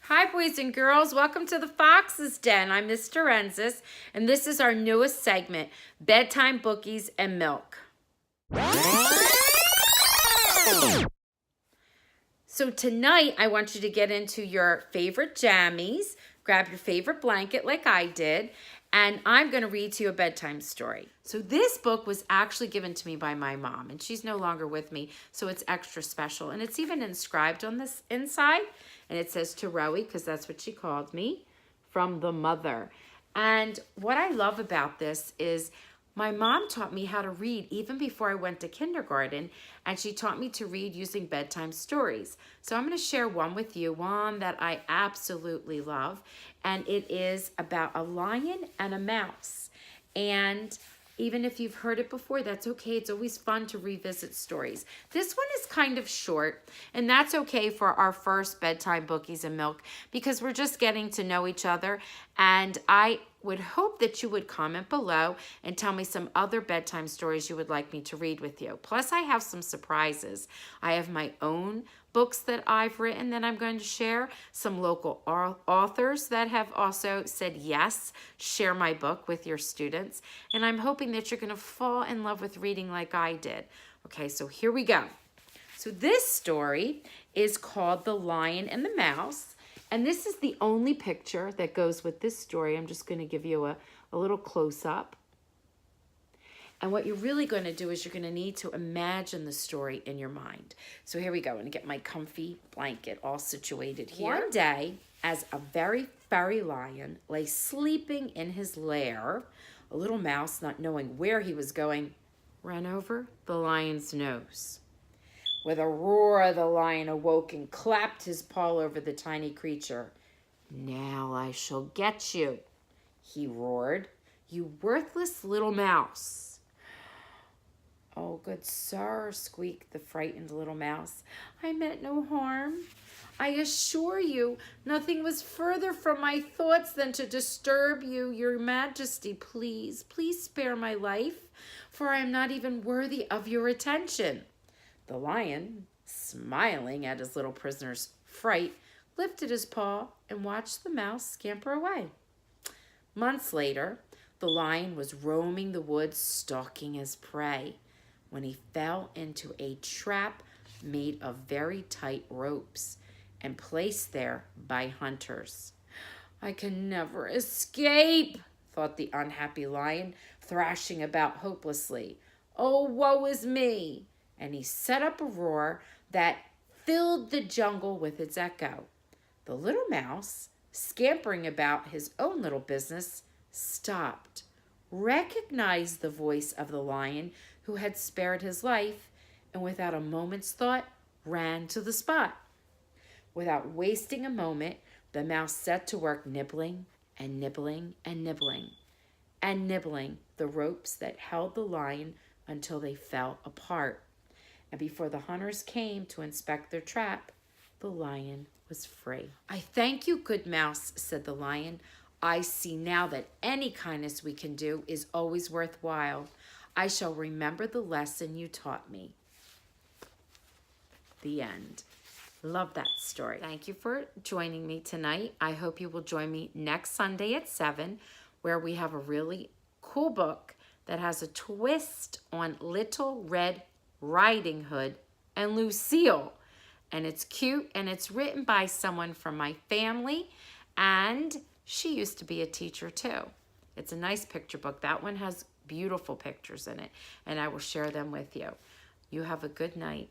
Hi, boys and girls. Welcome to the Fox's Den. I'm Miss DeRenzis, and this is our newest segment, Bedtime Bookies and Milk. So tonight, I want you to get into your favorite jammies, grab your favorite blanket like I did, and I'm going to read to you a bedtime story. So this book was actually given to me by my mom, and she's no longer with me, so it's extra special. And it's even inscribed on this inside, and it says to Rowie, because that's what she called me, from the mother. And what I love about this is my mom taught me how to read even before I went to kindergarten, and she taught me to read using bedtime stories. So I'm going to share one with you, one that I absolutely love, and it is about a lion and a mouse. And even if you've heard it before, that's okay. It's always fun to revisit stories. This one is kind of short, and that's okay for our first Bedtime Bookies and Milk because we're just getting to know each other. And I would hope that you would comment below and tell me some other bedtime stories you would like me to read with you. Plus, I have some surprises. I have my own books that I've written that I'm going to share, some local authors that have also said yes, share my book with your students, and I'm hoping that you're going to fall in love with reading like I did. Okay, so here we go. So this story is called The Lion and the Mouse, and this is the only picture that goes with this story. I'm just going to give you a little close-up. And what you're really going to do is you're going to need to imagine the story in your mind. So here we go. I'm going to get my comfy blanket all situated here. One day, as a very furry lion lay sleeping in his lair, a little mouse, not knowing where he was going, ran over the lion's nose. With a roar, the lion awoke and clapped his paw over the tiny creature. "Now I shall get you," he roared, "you worthless little mouse." "Oh, good sir," squeaked the frightened little mouse, "I meant no harm. I assure you, nothing was further from my thoughts than to disturb you. Your Majesty, please spare my life, for I am not even worthy of your attention." The lion, smiling at his little prisoner's fright, lifted his paw and watched the mouse scamper away. Months later, the lion was roaming the woods stalking his prey when he fell into a trap made of very tight ropes and placed there by hunters. "I can never escape," thought the unhappy lion, thrashing about hopelessly. "Oh, woe is me!" And he set up a roar that filled the jungle with its echo. The little mouse, scampering about his own little business, stopped, recognized the voice of the lion who had spared his life, and without a moment's thought, ran to the spot. Without wasting a moment, the mouse set to work nibbling and nibbling and nibbling and nibbling the ropes that held the lion until they fell apart. And before the hunters came to inspect their trap, the lion was free. "I thank you, good mouse," said the lion. "I see now that any kindness we can do is always worthwhile. I shall remember the lesson you taught me." The end. Love that story. Thank you for joining me tonight. I hope you will join me next Sunday at 7, where we have a really cool book that has a twist on Little Red Riding Hood and Lucille. And it's cute, and it's written by someone from my family, and she used to be a teacher too. It's a nice picture book. That one has beautiful pictures in it, and I will share them with you. You have a good night.